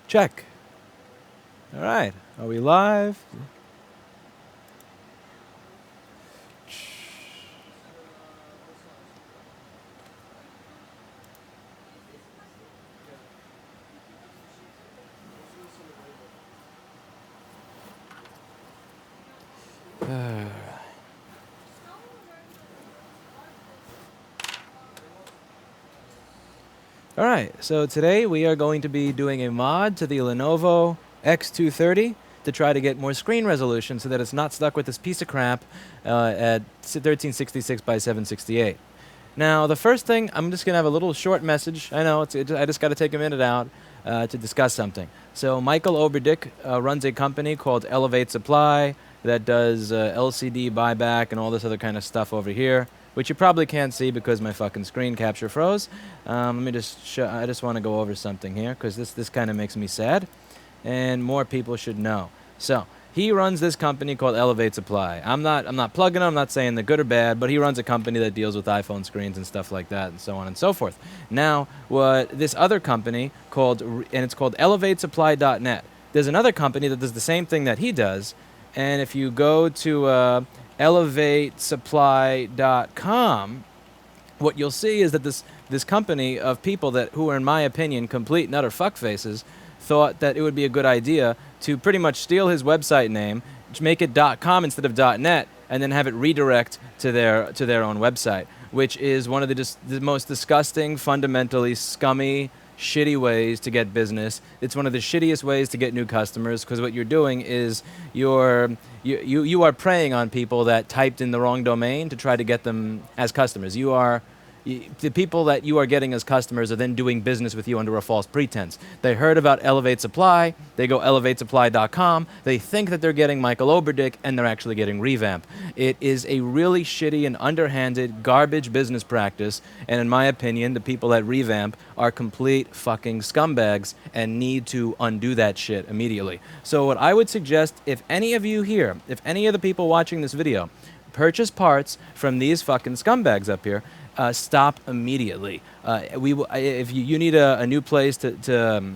Check. All right. Are we live? All right, so today we are going to be doing a mod to the Lenovo X230 to try to get more screen resolution so that it's not stuck with this piece of crap at 1366 by 768. Now, the first thing, I'm just going to have a little short message. I know, I just got to take a minute out to discuss something. So Michael Oberdick runs a company called Elevate Supply that does LCD buyback and all this other kind of stuff over here, which you probably can't see because my fucking screen capture froze. Let me just show, I just want to go over something here because this kind of makes me sad, and more people should know. So he runs this company called Elevate Supply. I'm not plugging him. I'm not saying they're good or bad, but he runs a company that deals with iPhone screens and stuff like that, and so on and so forth. Now, what this other company called, and it's called ElevateSupply.net. There's another company that does the same thing that he does, and if you go to ElevateSupply.com, what you'll see is that this company of people who are, in my opinion, complete and utter fuckfaces, thought that it would be a good idea to pretty much steal his website name, make it .com instead of .net, and then have it redirect to their own website, which is one of the most disgusting, fundamentally scummy, shitty ways to get business. It's one of the shittiest ways to get new customers, because what you're doing is you are preying on people that typed in the wrong domain to try to get them as customers. The people that you are getting as customers are then doing business with you under a false pretense. They heard about Elevate Supply, they go elevatesupply.com, they think that they're getting Michael Oberdick, and they're actually getting Revamp. It is a really shitty and underhanded garbage business practice, and in my opinion, the people at Revamp are complete fucking scumbags and need to undo that shit immediately. So what I would suggest, if any of you here, if any of the people watching this video, purchase parts from these fucking scumbags up here, stop immediately. If you need a new place to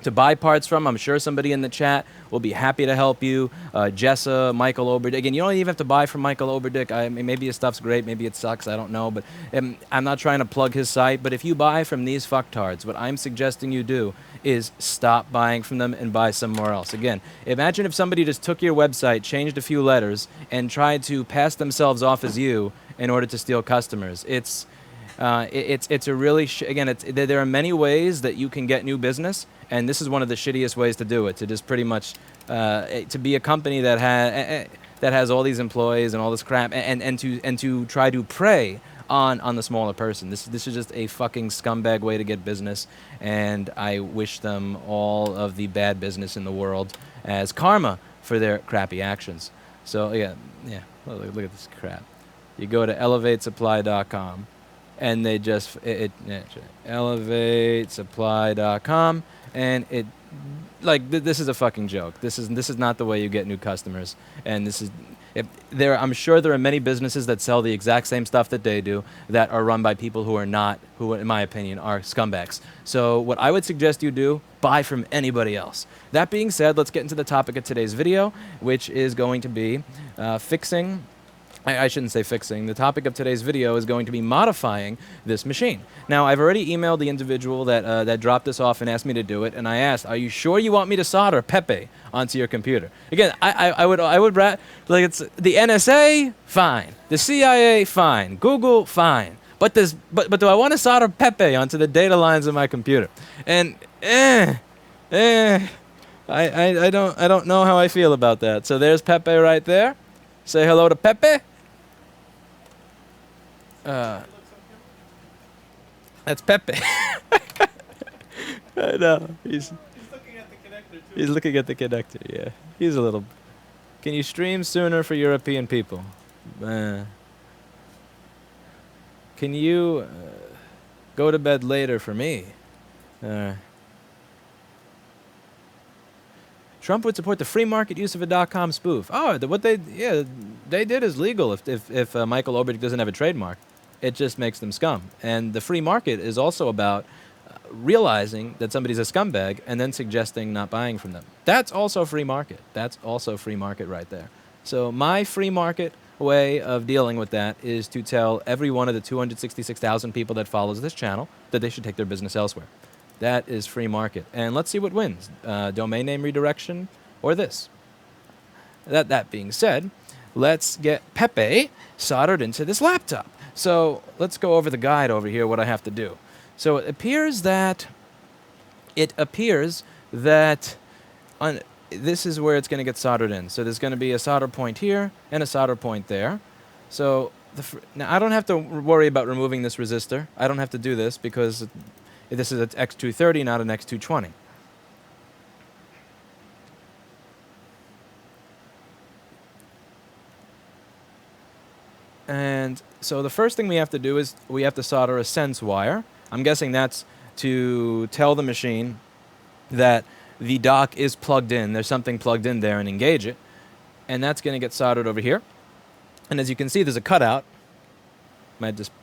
buy parts from, I'm sure somebody in the chat will be happy to help you. Jessa, Michael Oberdick. Again, you don't even have to buy from Michael Oberdick. Maybe his stuff's great, maybe it sucks, I don't know. But I'm not trying to plug his site. But if you buy from these fucktards, what I'm suggesting you do is stop buying from them and buy somewhere else. Again, imagine if somebody just took your website, changed a few letters, and tried to pass themselves off as you in order to steal customers. It's a really there are many ways that you can get new business, and this is one of the shittiest ways to do it. To just pretty much to be a company that has all these employees and all this crap, and to try to prey on the smaller person. This is just a fucking scumbag way to get business, and I wish them all of the bad business in the world as karma for their crappy actions. So yeah. Look at this crap. You go to elevatesupply.com, and they just elevatesupply.com, and this is a fucking joke. This is not the way you get new customers, and I'm sure there are many businesses that sell the exact same stuff that they do that are run by people who in my opinion are scumbags. So what I would suggest you do, buy from anybody else. That being said, let's get into the topic of today's video, which is going to be fixing. I shouldn't say fixing. The topic of today's video is going to be modifying this machine. Now, I've already emailed the individual that dropped this off and asked me to do it, and I asked, "Are you sure you want me to solder pepe onto your computer?" Again, I would it's the NSA, fine. The CIA, fine. Google, fine. But do I want to solder pepe onto the data lines of my computer? And I don't know how I feel about that. So there's Pepe right there. Say hello to Pepe. That's Pepe. I know. He's looking at the connector, too. He's looking at the connector, yeah. He's a little... Can you stream sooner for European people? Can you go to bed later for me? Trump would support the free market use of a .com spoof. Oh, what they did is legal if Michael Oberdick doesn't have a trademark. It just makes them scum. And the free market is also about realizing that somebody's a scumbag and then suggesting not buying from them. That's also free market. That's also free market right there. So my free market way of dealing with that is to tell every one of the 266,000 people that follows this channel that they should take their business elsewhere. That is free market. And let's see what wins, domain name redirection or this. That being said, let's get Pepe soldered into this laptop. So let's go over the guide over here, what I have to do. So it appears that this is where it's going to get soldered in. So there's going to be a solder point here and a solder point there. So now I don't have to worry about removing this resistor. I don't have to do this because this is an X230, not an X220. And so the first thing we have to do is we have to solder a sense wire. I'm guessing that's to tell the machine that the dock is plugged in. There's something plugged in there and engage it. And that's going to get soldered over here. And as you can see, there's a cutout.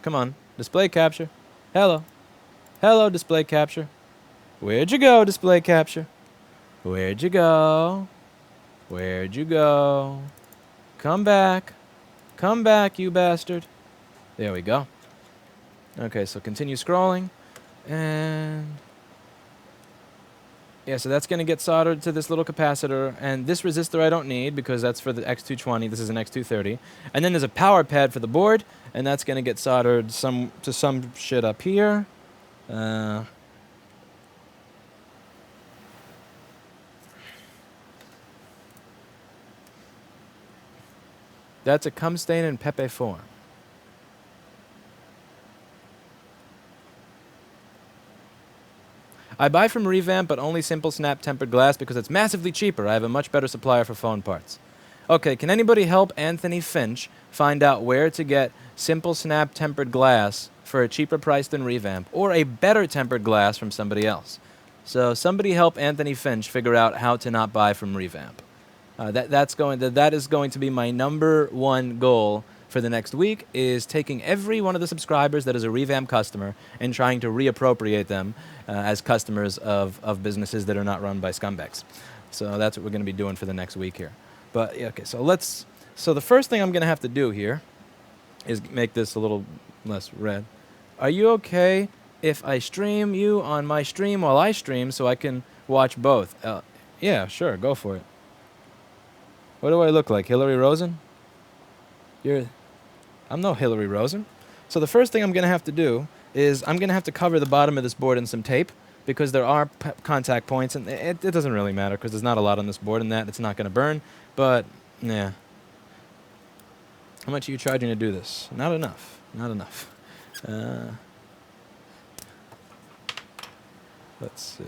Come on, display capture. Hello. Hello, display capture. Where'd you go, display capture? Where'd you go? Where'd you go? Come back. Come back, you bastard. There we go. Okay, so continue scrolling. And yeah, so that's going to get soldered to this little capacitor. And this resistor I don't need because that's for the X220. This is an X230. And then there's a power pad for the board. And that's going to get soldered to some shit up here. That's a cum stain in Pepe form. I buy from Revamp, but only simple snap tempered glass because it's massively cheaper. I have a much better supplier for phone parts. Okay, can anybody help Anthony Finch find out where to get simple snap tempered glass for a cheaper price than Revamp, or a better tempered glass from somebody else? So somebody help Anthony Finch figure out how to not buy from Revamp. That is going to be my #1 goal for the next week, is taking every one of the subscribers that is a Revamp customer and trying to reappropriate them as customers of businesses that are not run by scumbags. So that's what we're going to be doing for the next week here. But yeah, okay, so the first thing I'm going to have to do here is make this a little less red. Are you okay if I stream you on my stream while I stream so I can watch both? Yeah, sure, go for it. What do I look like, Hillary Rosen? I'm no Hillary Rosen. So the first thing I'm going to have to do is I'm going to have to cover the bottom of this board in some tape because there are contact points, and it doesn't really matter because there's not a lot on this board and that it's not going to burn, but yeah. How much are you charging to do this? Not enough. Not enough. Let's see.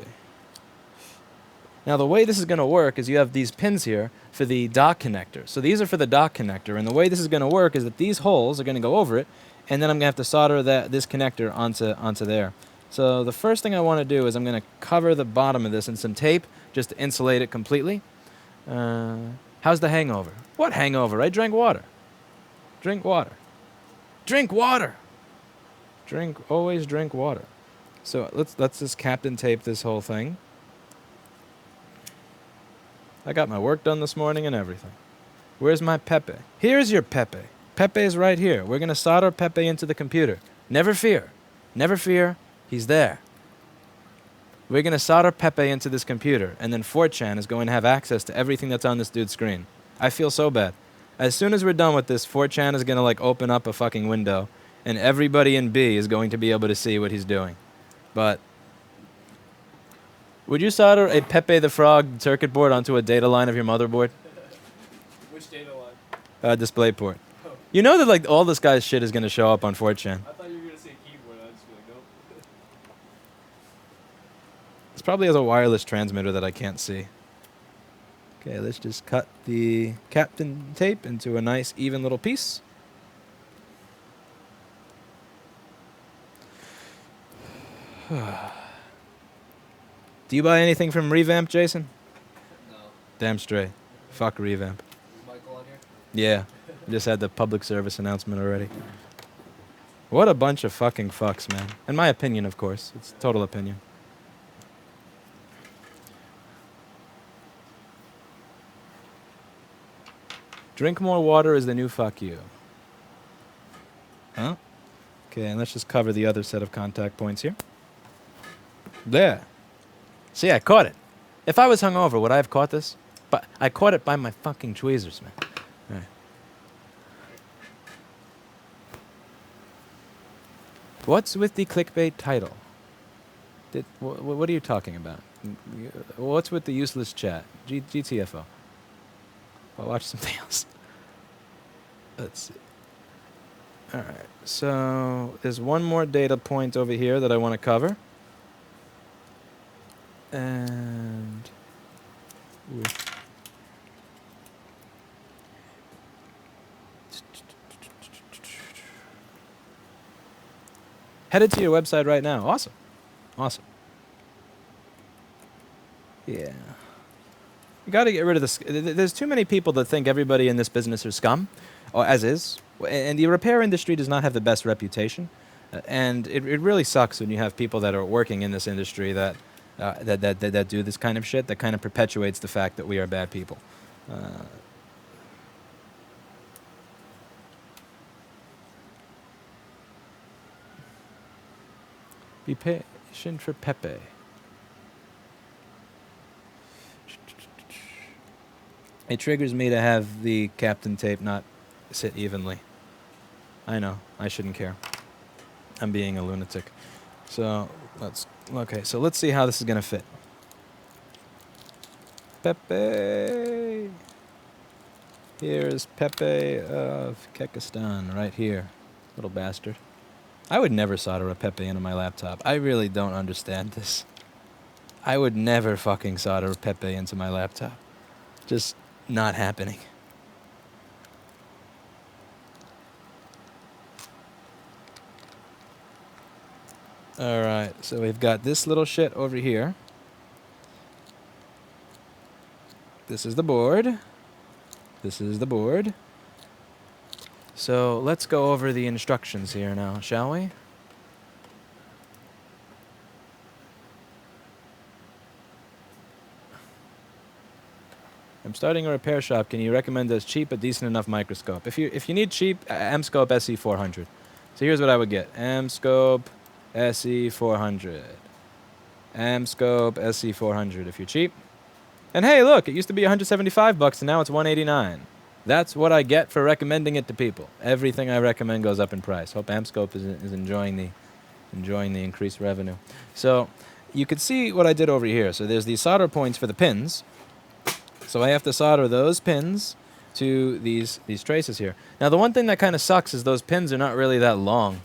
Now the way this is going to work is you have these pins here for the dock connector. So these are for the dock connector, and the way this is going to work is that these holes are going to go over it, and then I'm going to have to solder this connector onto there. So the first thing I want to do is I'm going to cover the bottom of this in some tape just to insulate it completely. How's the hangover? What hangover? I drank water. Drink water. Drink water. Always drink water. So let's just Captain tape this whole thing. I got my work done this morning and everything. Where's my Pepe? Here's your Pepe. Pepe is right here. We're going to solder Pepe into the computer. Never fear. Never fear. He's there. We're going to solder Pepe into this computer, and then 4chan is going to have access to everything that's on this dude's screen. I feel so bad. As soon as we're done with this, 4chan is going to open up a fucking window, and everybody in B is going to be able to see what he's doing. But would you solder a Pepe the Frog circuit board onto a data line of your motherboard? Which data line? DisplayPort. Oh. You know that all this guy's shit is going to show up on 4chan. I thought you were going to say keyboard. I'd just be like, nope. This probably has a wireless transmitter that I can't see. Okay, let's just cut the Captain tape into a nice even little piece. Do you buy anything from Revamp, Jason? No. Damn straight. Fuck Revamp. Is Michael on here? Yeah. Just had the public service announcement already. What a bunch of fucking fucks, man. In my opinion, of course. It's total opinion. Drink more water is the new fuck you. Huh? Okay, and let's just cover the other set of contact points here. There. See, I caught it. If I was hungover, would I have caught this? But I caught it by my fucking tweezers, man. All right. What's with the clickbait title? What are you talking about? What's with the useless chat? GTFO. I'll watch something else. Let's see. Alright, so there's one more data point over here that I want to cover. And... Headed to your website right now. Awesome. Awesome. Yeah. You got to get rid of this. There's too many people that think everybody in this business is scum, or as is. And the repair industry does not have the best reputation. And it really sucks when you have people that are working in this industry that do this kind of shit, that kind of perpetuates the fact that we are bad people. Be patient for Pepe. It triggers me to have the Captain tape not sit evenly. I know, I shouldn't care. I'm being a lunatic. So, so let's see how this is gonna fit. Pepe! Here's Pepe of Kekistan, right here. Little bastard. I would never solder a Pepe into my laptop. I really don't understand this. I would never fucking solder a Pepe into my laptop. Just not happening. Alright, so we've got this little shit over here. This is the board. This is the board. So let's go over the instructions here now, shall we? I'm starting a repair shop. Can you recommend a cheap but decent enough microscope? If you need cheap, M-Scope SE400. So here's what I would get. M-Scope SE400. M-Scope SE400 if you're cheap. And hey, look, it used to be $175 and now it's $189. That's what I get for recommending it to people. Everything I recommend goes up in price. Hope Amscope is enjoying the increased revenue. So you could see what I did over here. So there's these solder points for the pins. So I have to solder those pins to these traces here. Now the one thing that kind of sucks is those pins are not really that long.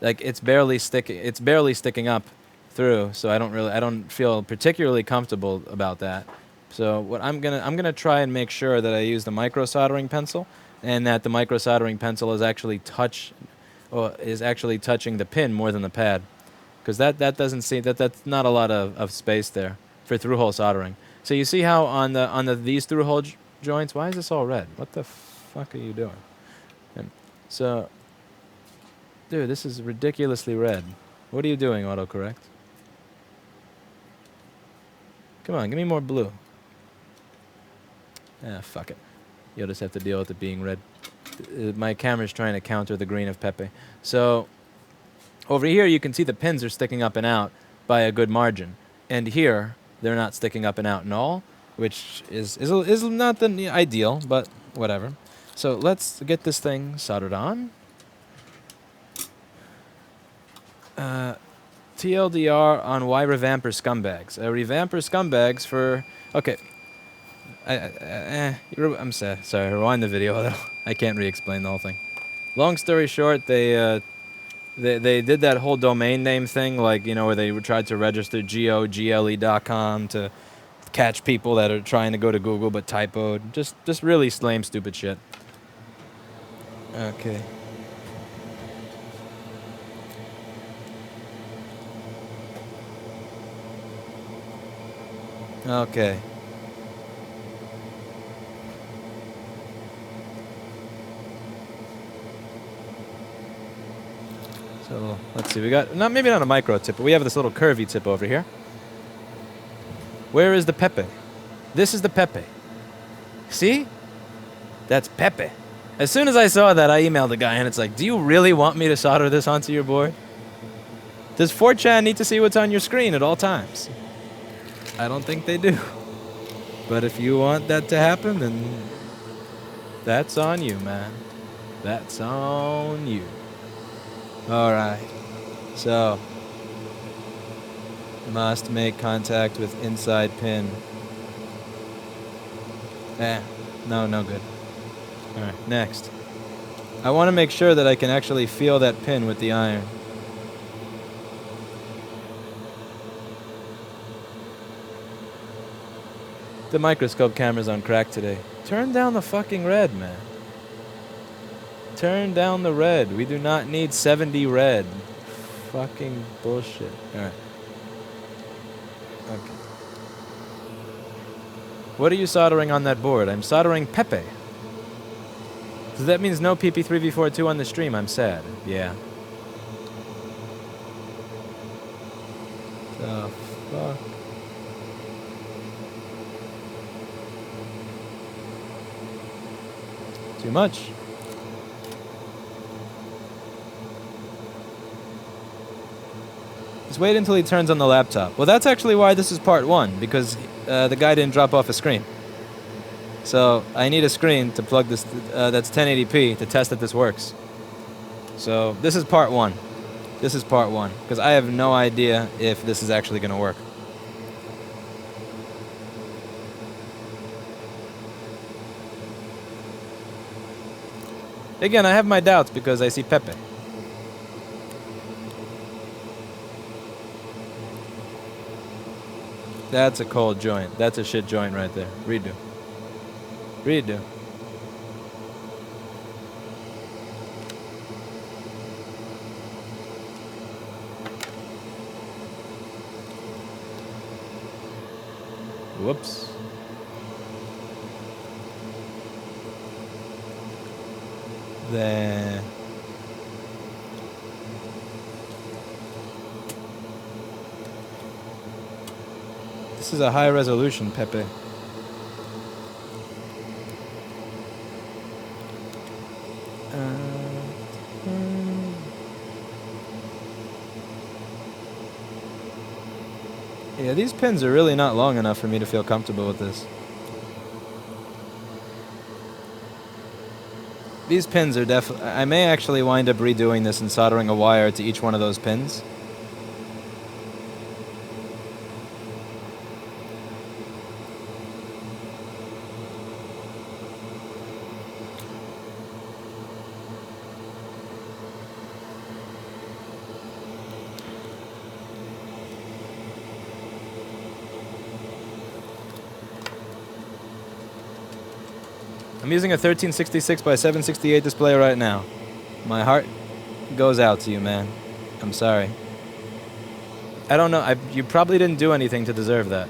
Like it's barely sticking up through. So I don't feel particularly comfortable about that. So what I'm gonna try and make sure that I use the micro soldering pencil, and that the micro soldering pencil is actually touching the pin more than the pad, because that's not a lot of space there for through hole soldering. So you see how on these through hole joints, why is this all red? What the fuck are you doing? And so, dude, this is ridiculously red. What are you doing, autocorrect? Come on, give me more blue. Ah, fuck it. You'll just have to deal with it being red. My camera's trying to counter the green of Pepe. So, over here you can see the pins are sticking up and out by a good margin. And here, they're not sticking up and out and all, which is not the ideal, but whatever. So let's get this thing soldered on. TLDR on why revamper scumbags. Revamper scumbags for... Okay. I'm sorry, rewind the video. I can't re-explain the whole thing. Long story short, they did that whole domain name thing, like, you know, where they tried to register GOGLE.com to catch people that are trying to go to Google but typoed. Just really lame, stupid shit. Okay. Okay. So let's see, we got maybe not a micro tip, but we have this little curvy tip over here. Where is the Pepe? This is the Pepe. See? That's pepe. As soon as I saw that, I emailed the guy, and it's like, do you really want me to solder this onto your board? Does 4chan need to see what's on your screen at all times? I don't think they do. But if you want that to happen, then that's on you, man. That's on you. All right. So, must make contact with inside pin. No good. All right, next. I want to make sure that I can actually feel that pin with the iron. The microscope camera's on crack today. Turn down the fucking red, man. Turn down the red. We do not need 70 red. Fucking bullshit. Alright. Okay. What are you soldering on that board? I'm soldering pepe. So that means no PP3V42 on the stream. I'm sad. Yeah. The fuck? Too much. Just wait until he turns on the laptop. Well, that's actually why this is part 1, because the guy didn't drop off a screen. So I need a screen to plug this, that's 1080p, to test that this works. So this is part 1. This is part 1, because I have no idea if this is actually going to work. Again, I have my doubts because I see pepe. That's a cold joint. That's a shit joint right there. Redo. Redo. Whoops. There. This is a high resolution pepe. Yeah, these pins are really not long enough for me to feel comfortable with this. These pins are definitely... I may actually wind up redoing this and soldering a wire to each one of those pins. I'm using a 1366 by 768 display right now. My heart goes out to you, man. I'm sorry. I don't know. You probably didn't do anything to deserve that.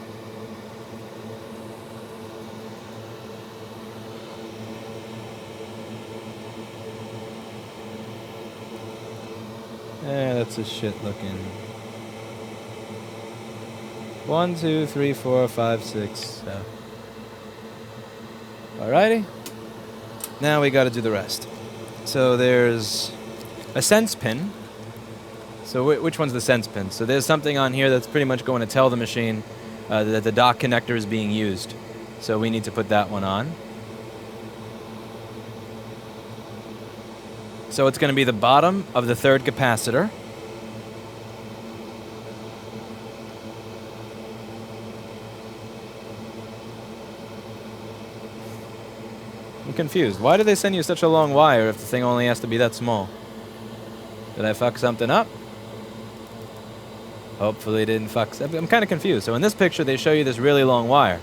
That's a shit looking. 1, 2, 3, 4, 5, 6, 7. Alrighty. Now we gotta do the rest. So there's a sense pin. So which one's the sense pin? So there's something on here that's pretty much going to tell the machine that the dock connector is being used. So we need to put that one on. So it's going to be the bottom of the third capacitor. I'm confused. Why do they send you such a long wire if the thing only has to be that small? Did I fuck something up? Hopefully didn't fuck... I'm kind of confused. So in this picture, they show you this really long wire.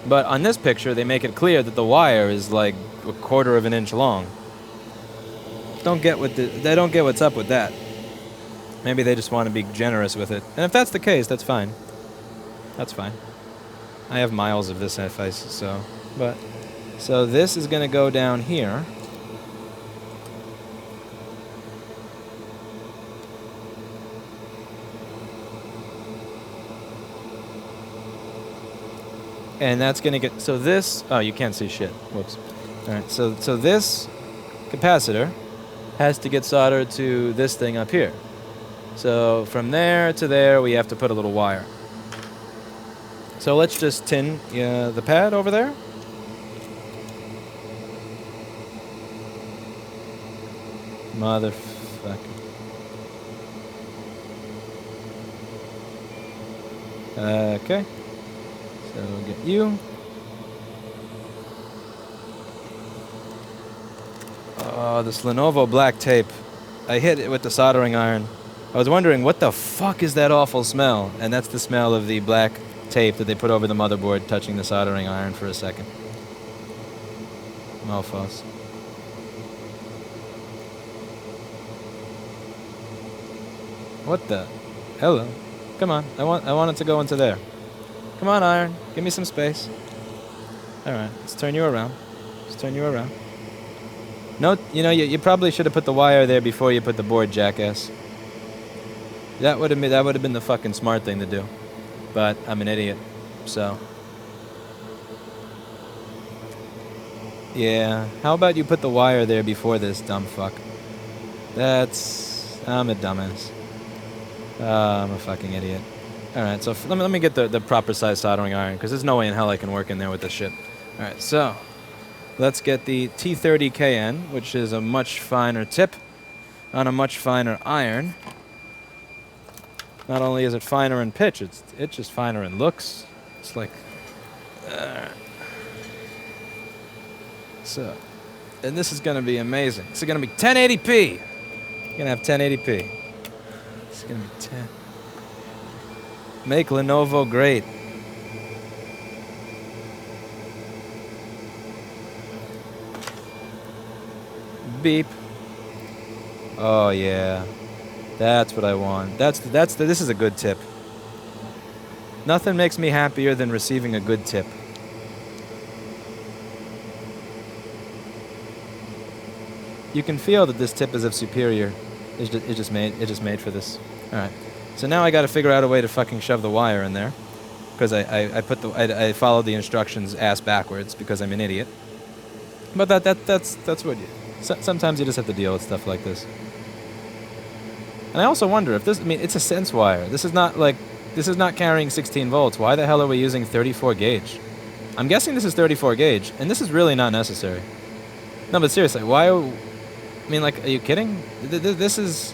But on this picture, they make it clear that the wire is like 1/4 of an inch long. They don't get what's up with that. Maybe they just want to be generous with it. And if that's the case, that's fine. That's fine. I have miles of this advice, so... But... So this is going to go down here. And that's going to get... So this... Oh, you can't see shit. Whoops. All right, so this capacitor has to get soldered to this thing up here. So from there to there, we have to put a little wire. So let's just tin the pad over there. Motherfucker. Okay. So we'll get you. Oh, this Lenovo black tape. I hit it with the soldering iron. I was wondering, what the fuck is that awful smell? And that's the smell of the black tape that they put over the motherboard touching the soldering iron for a second. Mofos. What the? Hello. Come on. I want it to go into there. Come on, iron. Give me some space. Alright, let's turn you around. Let's turn you around. No, you probably should have put the wire there before you put the board, jackass. That would have been the fucking smart thing to do. But I'm an idiot, so. Yeah, how about you put the wire there before this, dumb fuck? I'm a dumbass. I'm a fucking idiot. Alright, so let me get the proper size soldering iron, because there's no way in hell I can work in there with this shit. Alright, so let's get the T30KN, which is a much finer tip on a much finer iron. Not only is it finer in pitch, it's just finer in looks. It's like... So, and this is going to be amazing. This is going to be 1080p. You're going to have 1080p. It's going to be 10. Make Lenovo great. Beep. Oh yeah, that's what I want. This is a good tip. Nothing makes me happier than receiving a good tip. You can feel that this tip is of superior. It's just made for this. All right. So now I got to figure out a way to fucking shove the wire in there, because I followed the instructions ass backwards because I'm an idiot. But that's what you. Sometimes you just have to deal with stuff like this. And I also wonder if this. I mean, it's a sense wire. This is not carrying 16 volts. Why the hell are we using 34 gauge? I'm guessing this is 34 gauge, and this is really not necessary. No, but seriously, why? I mean, like, are you kidding? This is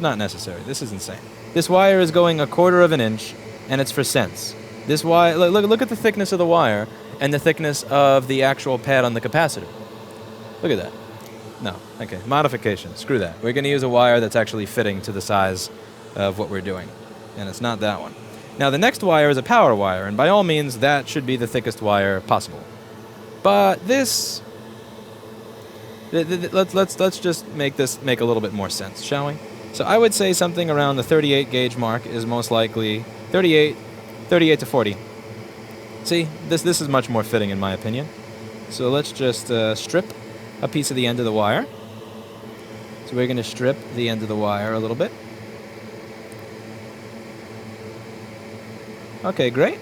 not necessary. This is insane. This wire is going 1/4 of an inch, and it's for sense. This wire, look at the thickness of the wire and the thickness of the actual pad on the capacitor. Look at that. No, okay, modification. Screw that. We're going to use a wire that's actually fitting to the size of what we're doing, and it's not that one. Now, the next wire is a power wire, and by all means, that should be the thickest wire possible. But this... Let's just make this make a little bit more sense, shall we? So I would say something around the 38 gauge mark is most likely 38 to 40. See, this is much more fitting in my opinion. So let's just strip a piece of the end of the wire. So we're going to strip the end of the wire a little bit. Okay, great.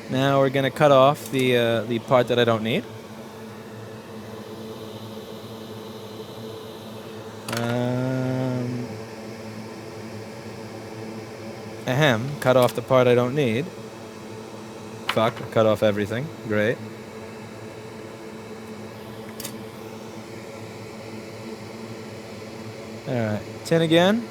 Now we're going to cut off the part that I don't need. Cut off the part I don't need. Fuck, cut off everything. Great. Alright, tin again.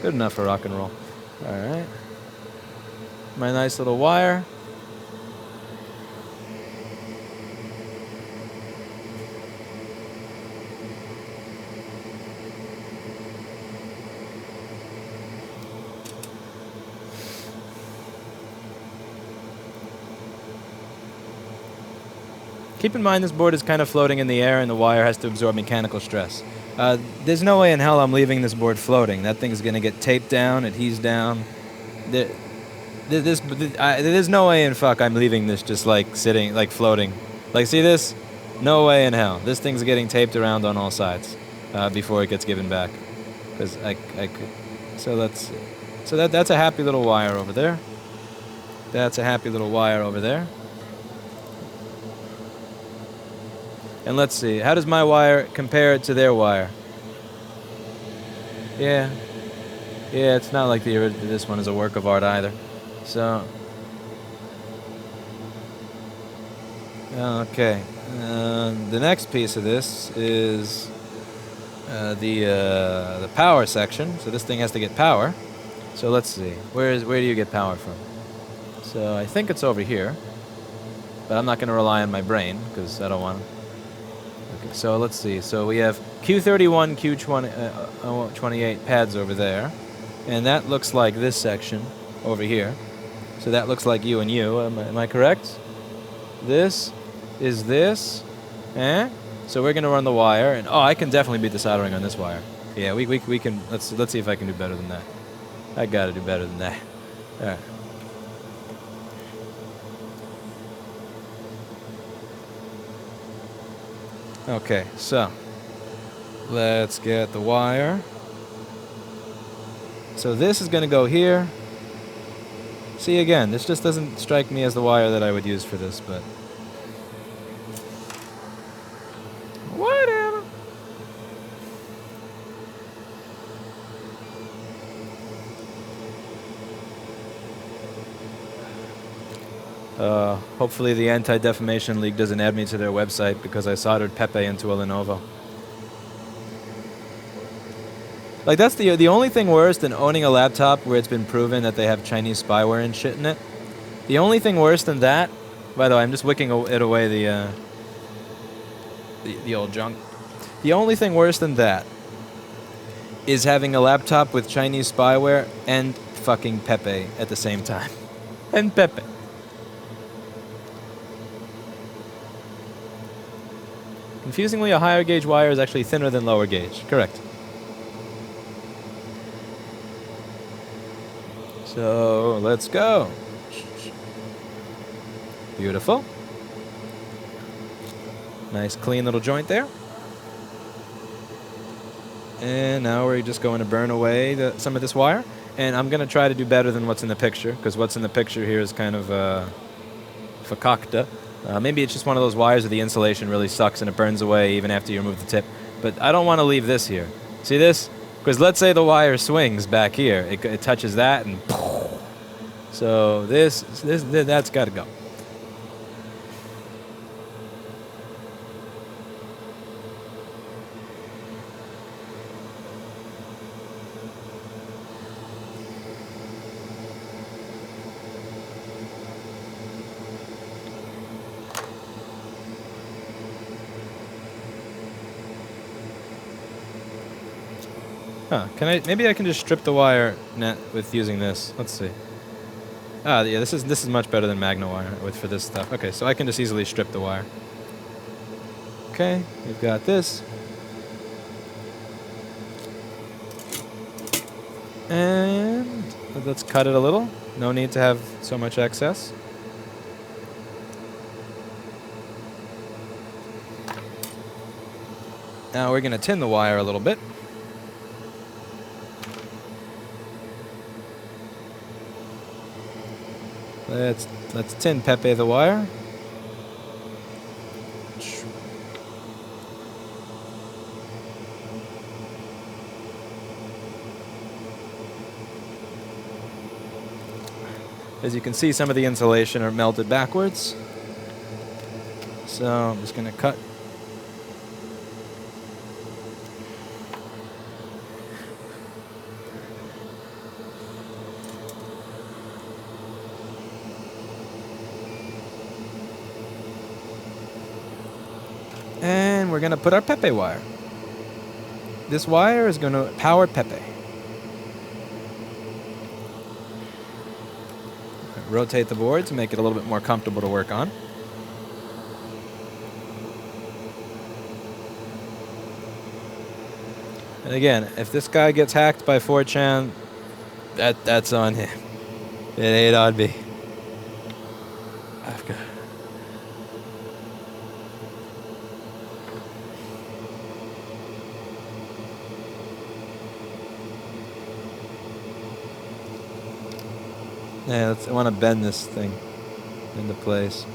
Good enough for rock and roll. Alright. My nice little wire. Keep in mind this board is kind of floating in the air and the wire has to absorb mechanical stress. There's no way in hell I'm leaving this board floating. That thing's gonna get taped down, adhesed down. There's no way in fuck I'm leaving this just like sitting, like floating. Like, see this? No way in hell. This thing's getting taped around on all sides before it gets given back. Because I could. So that's a happy little wire over there. That's a happy little wire over there. And let's see, how does my wire compare to their wire? Yeah, it's not like this one is a work of art either. So, okay. The next piece of this is the power section. So this thing has to get power. So let's see, where do you get power from? So I think it's over here, but I'm not going to rely on my brain because I don't want to. Okay, so let's see. So we have Q31, Q28 pads over there, and that looks like this section over here. So that looks like you and you. Am I correct? This is this, So we're gonna run the wire, and I can definitely beat the soldering on this wire. Yeah, we can. Let's see if I can do better than that. I gotta do better than that. All right. Okay, so let's get the wire. So this is going to go here. See, again, this just doesn't strike me as the wire that I would use for this, but whatever. Hopefully the Anti-Defamation League doesn't add me to their website because I soldered Pepe into a Lenovo. Like, that's the only thing worse than owning a laptop where it's been proven that they have Chinese spyware and shit in it. The only thing worse than that, by the way, I'm just wicking it away, the old junk. The only thing worse than that is having a laptop with Chinese spyware and fucking Pepe at the same time. And Pepe. Confusingly, a higher gauge wire is actually thinner than lower gauge. Correct. So, let's go. Beautiful. Nice clean little joint there. And now we're just going to burn away some of this wire. And I'm going to try to do better than what's in the picture, because what's in the picture here is kind of fakakta. Maybe it's just one of those wires that the insulation really sucks and it burns away even after you remove the tip. But I don't want to leave this here. See this? Because let's say the wire swings back here. It touches that and... So that's got to go. Maybe I can just strip the wire net with using this. Let's see. Yeah, this is much better than Magna wire for this stuff. Okay, so I can just easily strip the wire. Okay, we've got this. And let's cut it a little. No need to have so much excess. Now we're going to tin the wire a little bit. Let's tin Pepe the wire. As you can see, some of the insulation are melted backwards. So I'm just going to cut. And we're going to put our Pepe wire. This wire is going to power Pepe. Rotate the board to make it a little bit more comfortable to work on. And again, if this guy gets hacked by 4chan, that's on him. It ain't on me. I've got... Yeah, I want to bend this thing into place.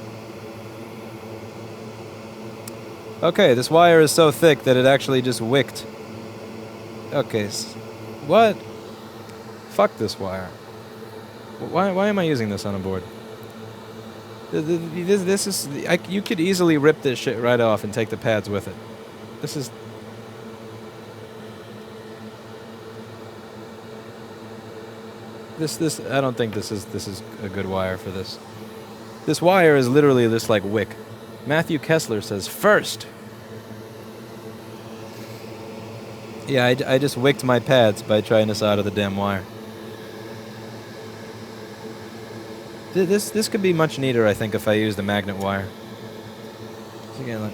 Okay, this wire is so thick that it actually just wicked. Okay, what? Fuck this wire. Why am I using this on a board? This is... you could easily rip this shit right off and take the pads with it. This is... This I don't think this is a good wire for this. This wire is literally this like wick. Matthew Kessler says first. Yeah, I just wicked my pads by trying this out of the damn wire. This could be much neater, I think, if I used a magnet wire. So again, like,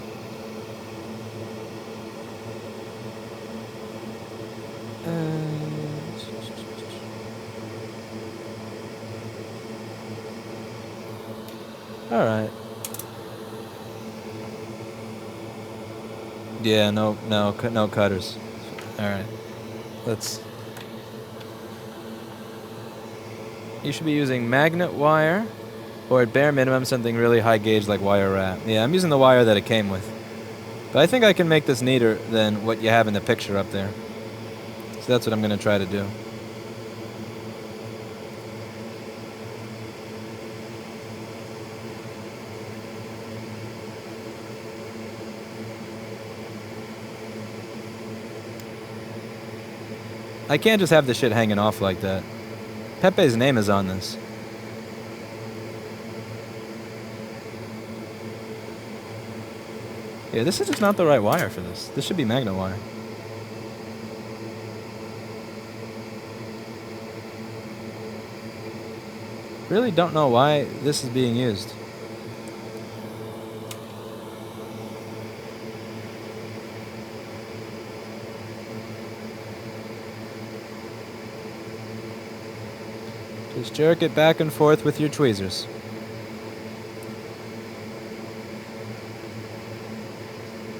all right. Yeah, no cutters. All right. Let's... You should be using magnet wire, or at bare minimum something really high gauge like wire wrap. Yeah, I'm using the wire that it came with. But I think I can make this neater than what you have in the picture up there. So that's what I'm going to try to do. I can't just have this shit hanging off like that. Pepe's name is on this. Yeah, this is just not the right wire for this. This should be magnet wire. Really don't know why this is being used. Just jerk it back and forth with your tweezers.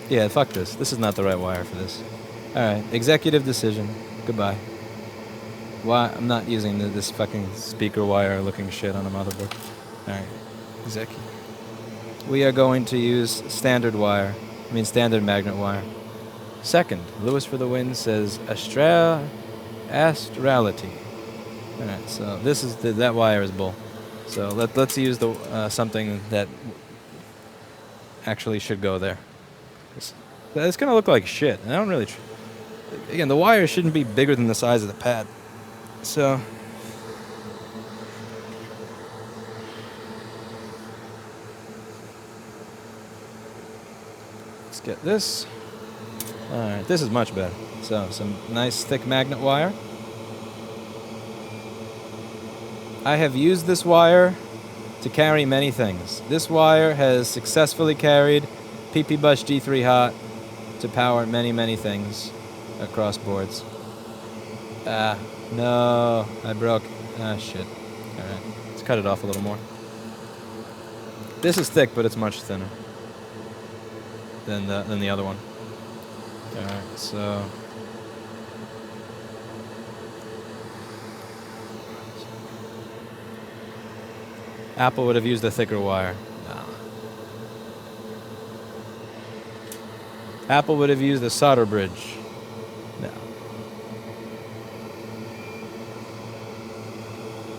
Yeah, fuck this. This is not the right wire for this. Alright, executive decision. Goodbye. Why? I'm not using this fucking speaker wire looking shit on a motherboard. Alright, executive. We are going to use standard wire. I mean standard magnet wire. Second, Lewis for the win says astrality. Alright, so this is that wire is bull. So let's use the something that actually should go there. It's gonna look like shit. I don't really. Again, the wire shouldn't be bigger than the size of the pad. So let's get this. Alright, this is much better. So some nice thick magnet wire. I have used this wire to carry many things. This wire has successfully carried PP Bus G3 Hot to power many things across boards. No, I broke. Shit. Alright, let's cut it off a little more. This is thick, but it's much thinner than the other one. Alright, so... Apple would have used a thicker wire. No. Apple would have used a solder bridge. No.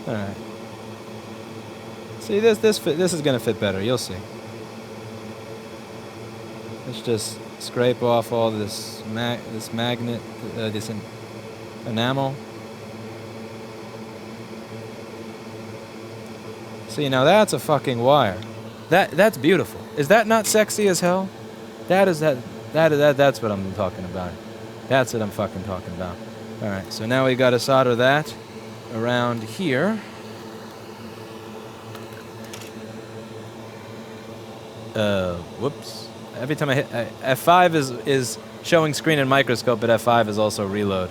Alright. See, this is going to fit better. You'll see. Let's just scrape off all this magnet, this enamel. See, now that's a fucking wire. That's beautiful. Is that not sexy as hell? That's what I'm talking about. That's what I'm fucking talking about. All right, so now we got to solder that around here. Whoops. every time I hit F5 is showing screen in microscope, but F5 is also reload.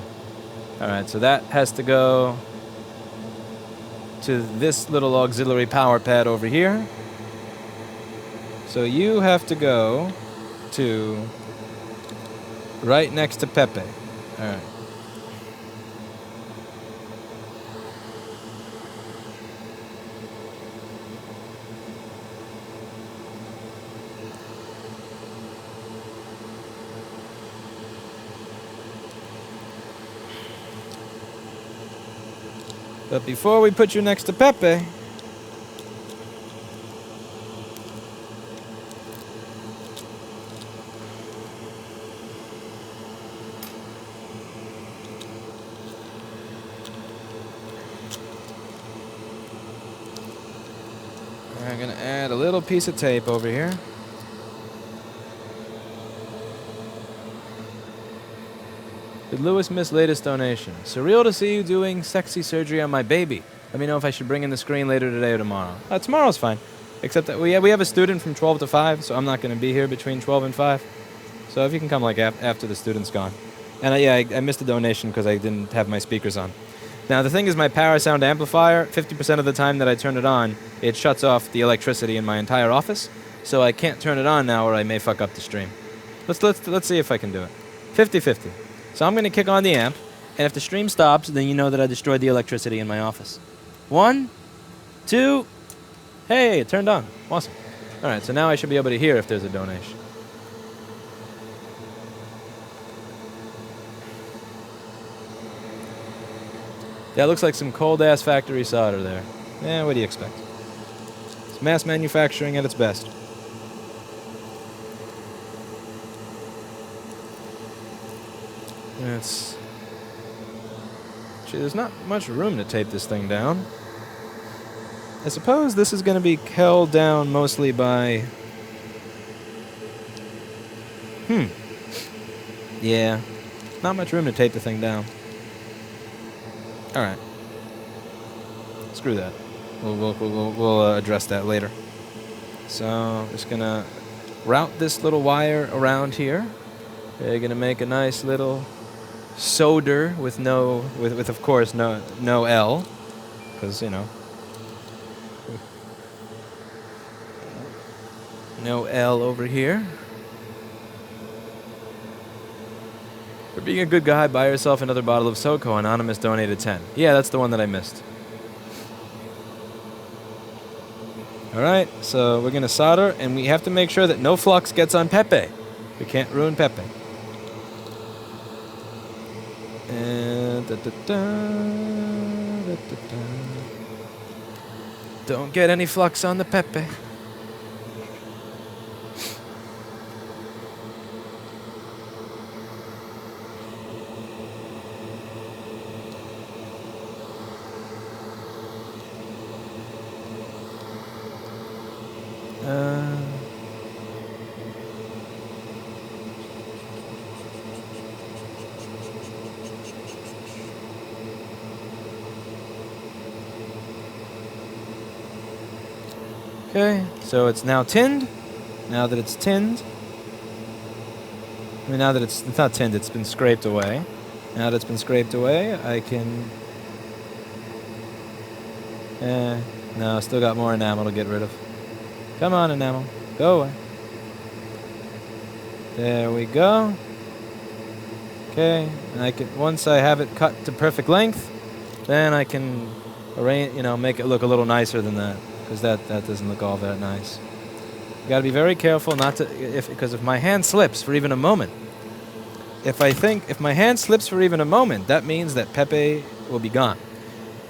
All right, so that has to go to this little auxiliary power pad over here. So you have to go to right next to Pepe. All right. But before we put you next to Pepe, we're going to add a little piece of tape over here. Did Lewis miss latest donation? Surreal to see you doing sexy surgery on my baby. Let me know if I should bring in the screen later today or tomorrow. Tomorrow's fine. Except that we have a student from 12 to 5, so I'm not going to be here between 12 and 5. So if you can come like after the student's gone. And I missed the donation because I didn't have my speakers on. Now the thing is, my power sound amplifier, 50% of the time that I turn it on, it shuts off the electricity in my entire office. So I can't turn it on now or I may fuck up the stream. Let's see if I can do it. 50-50. So I'm going to kick on the amp, and if the stream stops, then you know that I destroyed the electricity in my office. 1, 2, hey, it turned on. Awesome. All right, so now I should be able to hear if there's a donation. That looks like some cold-ass factory solder there. Yeah, what do you expect? It's mass manufacturing at its best. There's not much room to tape this thing down. I suppose this is going to be held down mostly by... Yeah, not much room to tape the thing down. Alright. Screw that. We'll address that later. So, I'm just going to route this little wire around here. They're going to make a nice little solder with of course no L, because you know, no L over here. For being a good guy, buy yourself another bottle of SoCo. Anonymous donated 10. Yeah, that's the one that I missed. Alright, so we're gonna solder, and we have to make sure that no flux gets on Pepe. We can't ruin Pepe. And don't get any flux on the Pepe. Okay, so it's now tinned. Now that it's tinned, now that it's not tinned, it's been scraped away. Now that it's been scraped away, I can... no, still got more enamel to get rid of. Come on, enamel. Go away. There we go. Okay, and I can, once I have it cut to perfect length, then I can arrange, make it look a little nicer than that. Because that doesn't look all that nice. You gotta be very careful not to, because if my hand slips for even a moment, if my hand slips for even a moment, that means that Pepe will be gone.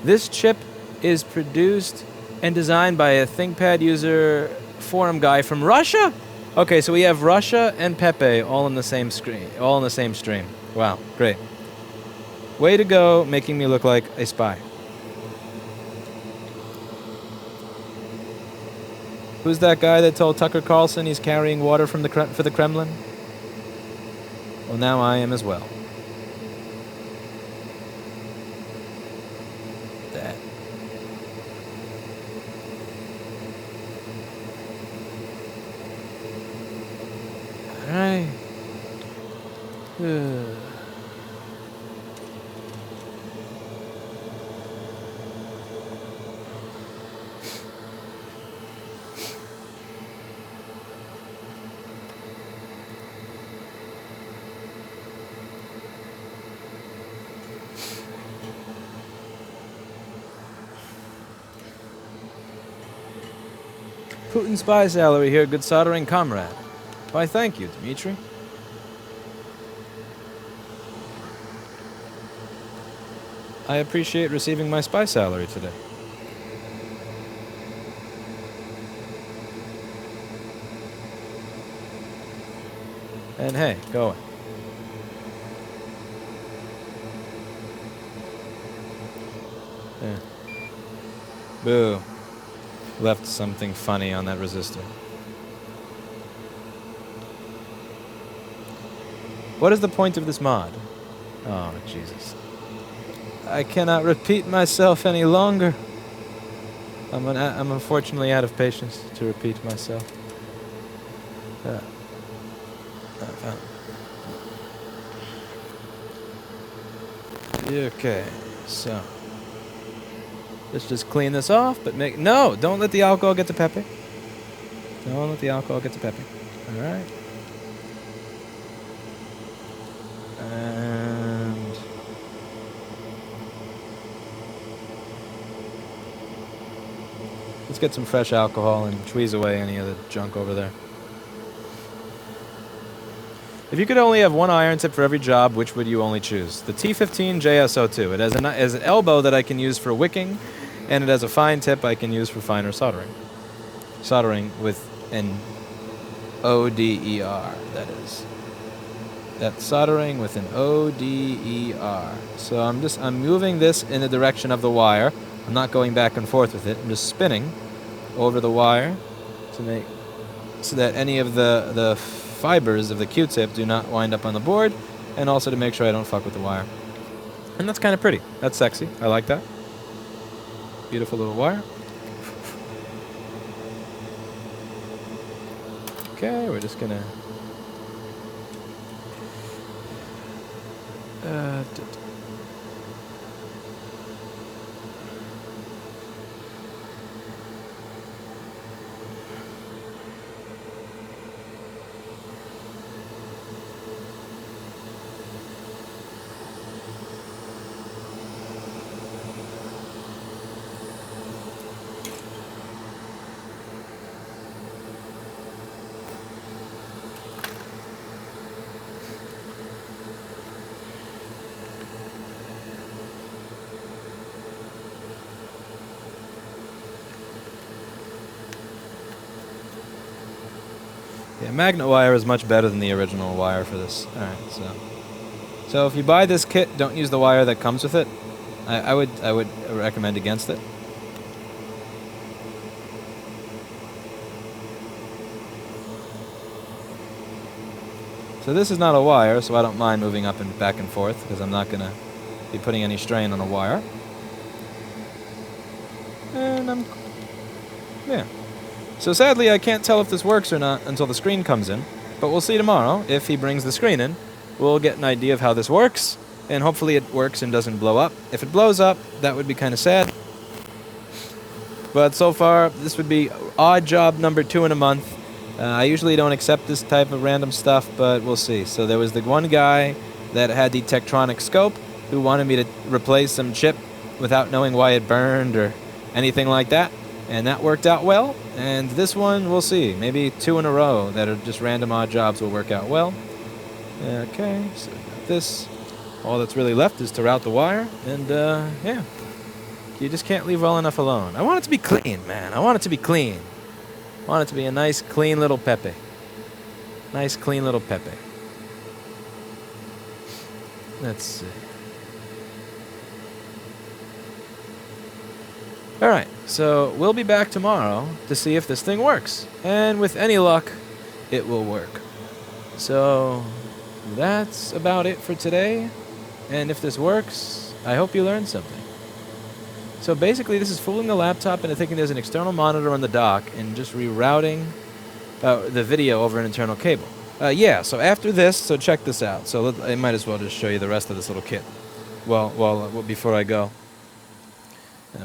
This chip is produced and designed by a ThinkPad user forum guy from Russia. Okay, so we have Russia and Pepe all in the same screen, all in the same stream. Wow, great. Way to go, making me look like a spy. Who's that guy that told Tucker Carlson he's carrying water from for the Kremlin? Well, now I am as well. That. Alright. Putin spy salary here, good soldering comrade. Why, thank you, Dmitri. I appreciate receiving my spy salary today. And hey, go away. Yeah. Boo. Left something funny on that resistor. What is the point of this mod? Oh, Jesus. I cannot repeat myself any longer. I'm unfortunately out of patience to repeat myself. Okay, so let's just clean this off, but no, don't let the alcohol get to pepe. Don't let the alcohol get to pepe. All right. And let's get some fresh alcohol and tweeze away any of the junk over there. If you could only have one iron tip for every job, which would you only choose? The T15 JSO2. It has an elbow that I can use for wicking, and it has a fine tip I can use for finer soldering. Soldering with an ODER, that is. That's soldering with an ODER. So I'm moving this in the direction of the wire. I'm not going back and forth with it. I'm just spinning over the wire so that any of the fibers of the Q-tip do not wind up on the board, and also to make sure I don't fuck with the wire. And that's kind of pretty. That's sexy. I like that. Beautiful little wire. Okay, we're just gonna yeah, magnet wire is much better than the original wire for this. Alright, so if you buy this kit, don't use the wire that comes with it. I would recommend against it. So this is not a wire, so I don't mind moving up and back and forth, because I'm not going to be putting any strain on a wire. And yeah. So sadly, I can't tell if this works or not until the screen comes in, but we'll see tomorrow. If he brings the screen in, we'll get an idea of how this works, and hopefully it works and doesn't blow up. If it blows up, that would be kind of sad. But so far, this would be odd job number 2 in a month. I usually don't accept this type of random stuff, but we'll see. So there was the one guy that had the Tektronix scope who wanted me to replace some chip without knowing why it burned or anything like that. And that worked out well. And this one, we'll see. Maybe 2 in a row that are just random odd jobs will work out well. Okay, so we got this. All that's really left is to route the wire. And, yeah. You just can't leave well enough alone. I want it to be clean, man. I want it to be clean. I want it to be a nice, clean little pepe. Nice, clean little pepe. Let's see. Alright, so we'll be back tomorrow to see if this thing works. And with any luck, it will work. So that's about it for today. And if this works, I hope you learned something. So basically, this is fooling the laptop into thinking there's an external monitor on the dock and just rerouting the video over an internal cable. Yeah, so after this, so check this out. So I might as well just show you the rest of this little kit. Well, before I go,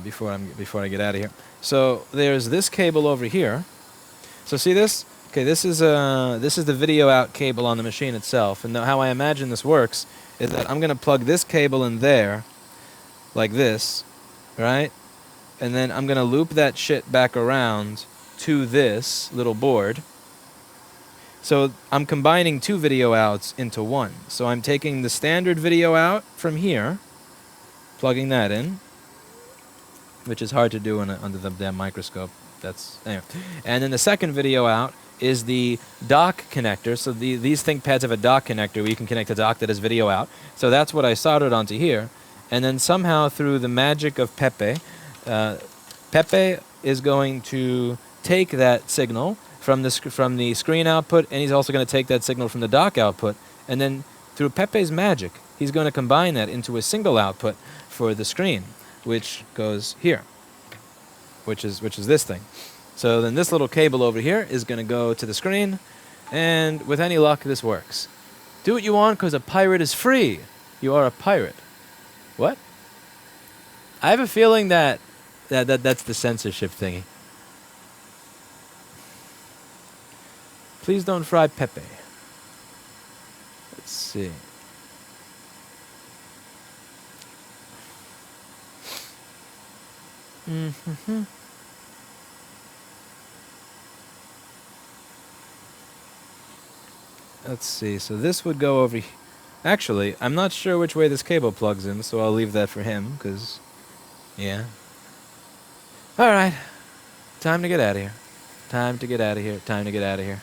before I get out of here. So there's this cable over here. So see this? Okay, this is the video out cable on the machine itself. And how I imagine this works is that I'm gonna plug this cable in there, like this, right? And then I'm gonna loop that shit back around to this little board. So I'm combining two video outs into one. So I'm taking the standard video out from here, plugging that in, which is hard to do under the damn microscope. Anyway. And then the second video out is the dock connector. So these ThinkPads have a dock connector where you can connect a dock that has video out. So that's what I soldered onto here. And then somehow through the magic of Pepe, Pepe is going to take that signal from the screen output, and he's also going to take that signal from the dock output, and then through Pepe's magic, he's going to combine that into a single output for the screen, which goes here, which is this thing. So then this little cable over here is going to go to the screen, and with any luck, this works. Do what you want, because a pirate is free. You are a pirate. What? I have a feeling that's the censorship thingy. Please don't fry Pepe. Let's see. Let's see. So this would go over. Actually, I'm not sure which way this cable plugs in, so I'll leave that for him, because, yeah. All right. Time to get out of here. Time to get out of here. Time to get out of here.